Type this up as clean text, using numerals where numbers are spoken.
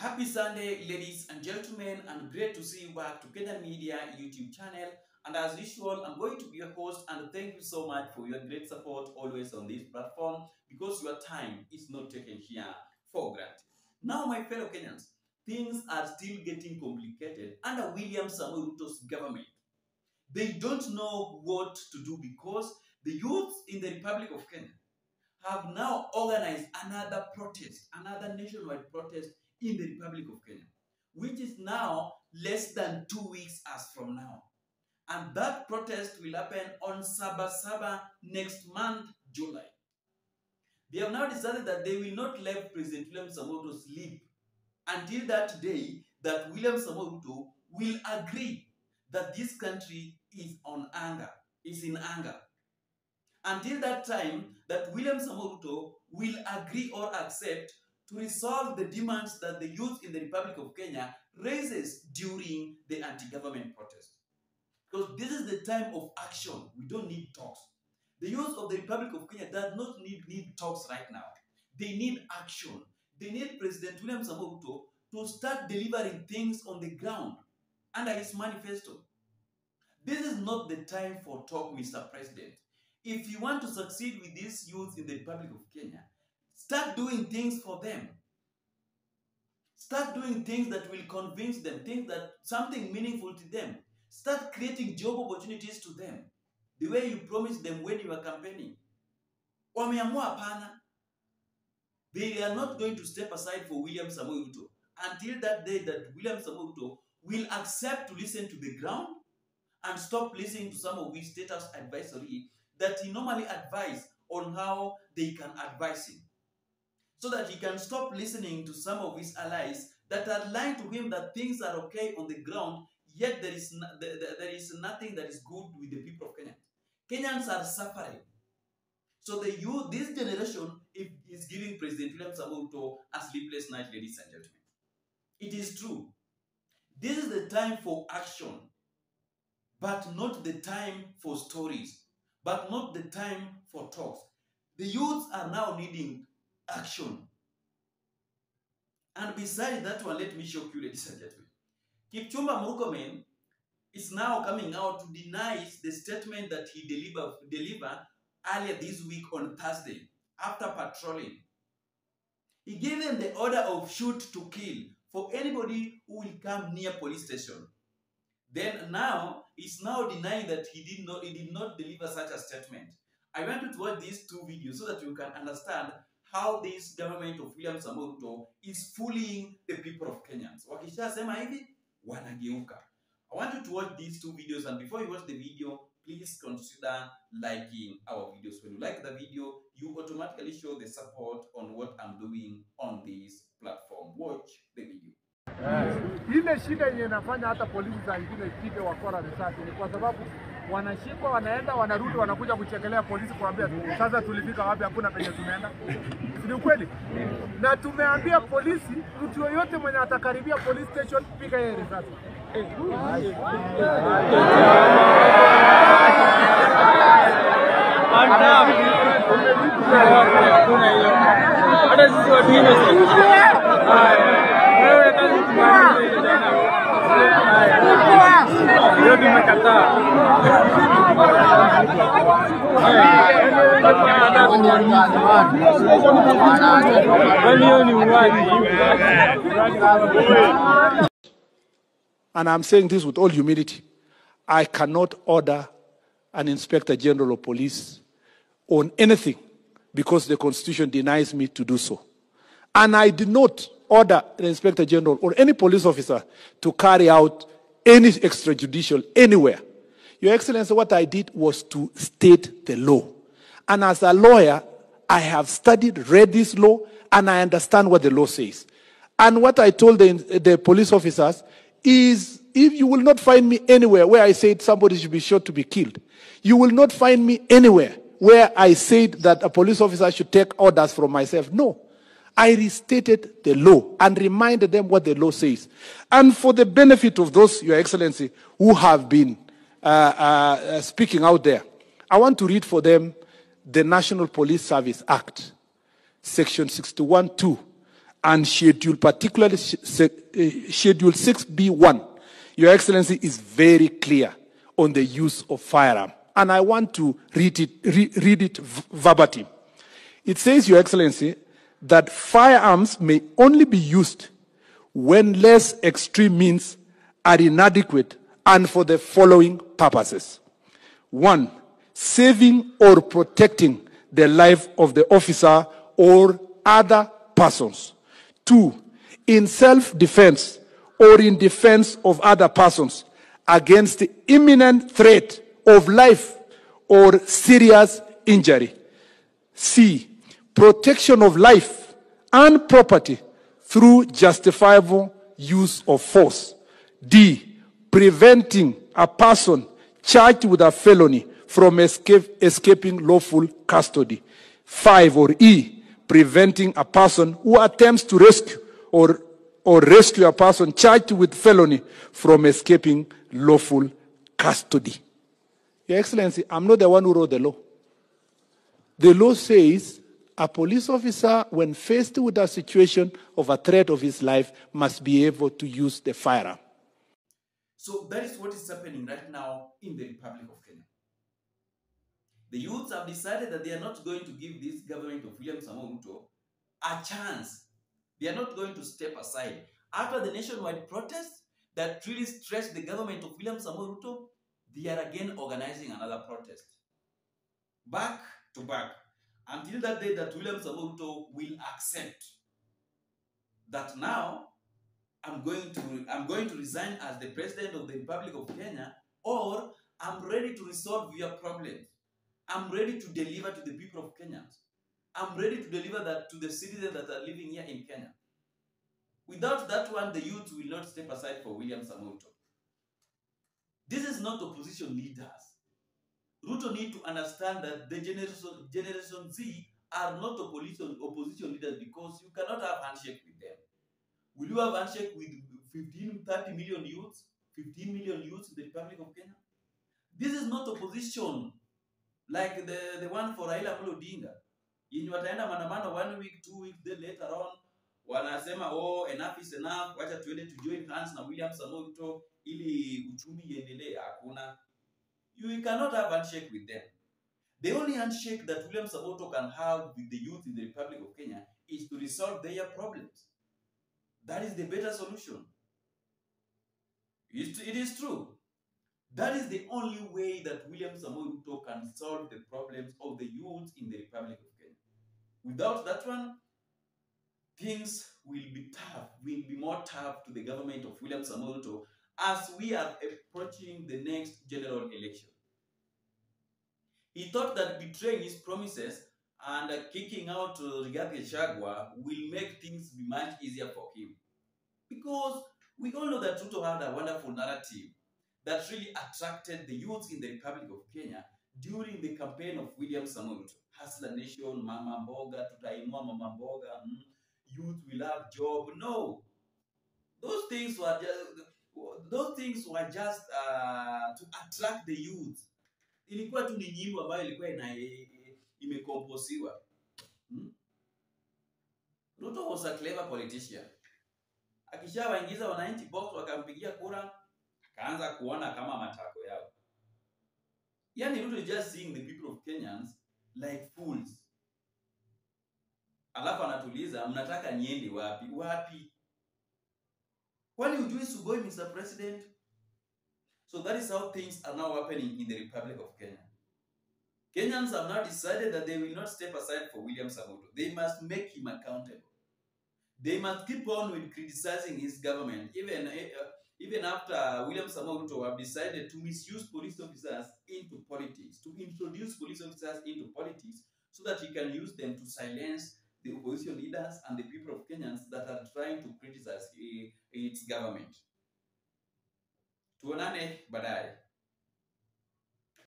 Happy Sunday, ladies and gentlemen, and great to see you back to Kenyan Media YouTube channel. And as usual, I'm going to be your host, and thank you so much for your great support always on this platform, because your time is not taken here for granted. Now, my fellow Kenyans, things are still getting complicated under William Samoei Ruto's government. They don't know what to do because the youth in the Republic of Kenya have now organized another protest, another nationwide protest in the Republic of Kenya, which is now less than 2 weeks as from now. And that protest will happen on Saba next month, July. They have now decided that they will not let President William Samoei Ruto sleep until that day that William Samoei Ruto will agree that this country is in anger. Until that time, that William Samoei Ruto will agree or accept to resolve the demands that the youth in the Republic of Kenya raises during the anti-government protest. Because this is the time of action. We don't need talks. The youth of the Republic of Kenya does not need talks right now. They need action. They need President William Samoei Ruto to start delivering things on the ground under his manifesto. This is not the time for talk, Mr. President. If you want to succeed with these youth in the Republic of Kenya, start doing things for them. Start doing things that will convince them, things that something meaningful to them. Start creating job opportunities to them, the way you promised them when you were campaigning. Wameamua hapana. They are not going to step aside for William Samoei Ruto until that day that William Samoei Ruto will accept to listen to the ground and stop listening to some of his State House advisory that he normally advises on how they can advise him. So that he can stop listening to some of his allies that are lying to him that things are okay on the ground, yet there is nothing that is good with the people of Kenya. Kenyans are suffering. So the youth, this generation is giving President William Samoei Ruto a sleepless night, ladies and gentlemen. It is true. This is the time for action, but not the time for stories, but not the time for talks. The youths are now needing action. And besides that one, let me shock you, ladies and gentlemen. Kipchumba Murkomen is now coming out to deny the statement that he delivered earlier this week on Thursday after patrolling. He gave them the order of shoot to kill for anybody who will come near police station. Then now, he's now denying that he did not deliver such a statement. I want you to watch these two videos so that you can understand how this government of William Samoei Ruto is fooling the people of Kenyans. Wakishasema hivi, wanageuka. I want you to watch these two videos, and before you watch the video, please consider liking our videos. When you like the video, you automatically show the support on what I'm doing on this platform. Watch the video. Ile shida yenye inafanya hata polisi za ingine ipige wakora risasi ni kwa sababu wanashikwa, wanaenda, wanarudi, wanakuja kuchekelea polisi kuambia sasa tulifika wapi, hakuna penye tunaenda. Si ukweli? Na tumeambia polisi mtu yoyote mwenye atakaribia police station piga yeye risasi. And I'm saying this with all humility. I cannot order an Inspector General of Police on anything because the Constitution denies me to do so. And I did not order an Inspector General or any police officer to carry out any extrajudicial anywhere. Your Excellency, what I did was to state the law. And as a lawyer, I have studied, read this law, and I understand what the law says. And what I told the police officers is, if you will not find me anywhere where I said somebody should be shot to be killed, you will not find me anywhere where I said that a police officer should take orders from myself. No. I restated the law and reminded them what the law says. And for the benefit of those, Your Excellency, who have been speaking out there, I want to read for them the National Police Service Act, Section 61(2). and schedule, particularly Schedule 6B1, Your Excellency, is very clear on the use of firearm. And I want to read it verbatim. It says, Your Excellency, that firearms may only be used when less extreme means are inadequate and for the following purposes. 1, saving or protecting the life of the officer or other persons. 2, in self-defense or in defense of other persons against the imminent threat of life or serious injury. C, protection of life and property through justifiable use of force. D, preventing a person charged with a felony from escaping lawful custody. 5, or E, preventing a person who attempts to rescue or rescue a person charged with felony from escaping lawful custody. Your Excellency, I'm not the one who wrote the law. The law says a police officer, when faced with a situation of a threat of his life, must be able to use the firearm. So that is what is happening right now in the Republic of Kenya. The youths have decided that they are not going to give this government of William Samoei Ruto a chance. They are not going to step aside. After the nationwide protest that really stressed the government of William Samoei Ruto, they are again organizing another protest. Back to back. Until that day that William Samoei Ruto will accept that now I'm going to resign as the president of the Republic of Kenya, or I'm ready to resolve your problems. I'm ready to deliver to the people of Kenya. I'm ready to deliver that to the citizens that are living here in Kenya. Without that one, the youth will not step aside for William Samoei Ruto. This is not opposition leaders. Ruto need to understand that the Generation Z are not opposition leaders, because you cannot have handshake with them. Will you have handshake with 30 million youths, 15 million youths in the Republic of Kenya? This is not opposition like the one for Raila Amolo Odinga. Yenye wataenda maandamano 1 week, 2 weeks, then later on wanasema enough is enough, wacha tuende to join hands na William Samoei Ruto ili uchumi iendelee. Hakuna. You cannot have handshake with them. The only handshake that William Samoei Ruto can have with the youth in the Republic of Kenya is to resolve their problems. That is the better solution. It is true. That is the only way that William Samoei Ruto can solve the problems of the youth in the Republic of Kenya. Without that one, things will be tough, will be more tough to the government of William Samoei Ruto as we are approaching the next general election. He thought that betraying his promises and kicking out Rigathi Gachagua will make things be much easier for him. Because we all know that Ruto had a wonderful narrative that really attracted the youth in the Republic of Kenya during the campaign of William Samoei Ruto. Hustler Nation, Mama Mboga, tutainua Mama Mboga, youth will have job. No, those things were just to attract the youth. Ilikuwa tu ni nyimbo ambayo ilikuwa imekomposiwa. Ruto was a clever politician. Akishawaingiza wananchi box wakampigia kura, akaanza kuona kama matako yao. Yani Ruto is just seeing the people of Kenyans like fools. Alafu anatuliza, mnataka niende wapi? Wapi? Kwani hujui Sugoi, Mr. President? So that is how things are now happening in the Republic of Kenya. Kenyans have now decided that they will not step aside for William Samoei Ruto. They must make him accountable. They must keep on with criticizing his government, even after William Samoei Ruto have decided to misuse police officers into politics, to introduce police officers into politics so that he can use them to silence the opposition leaders and the people of Kenyans that are trying to criticize its government. Tuonane baadaye.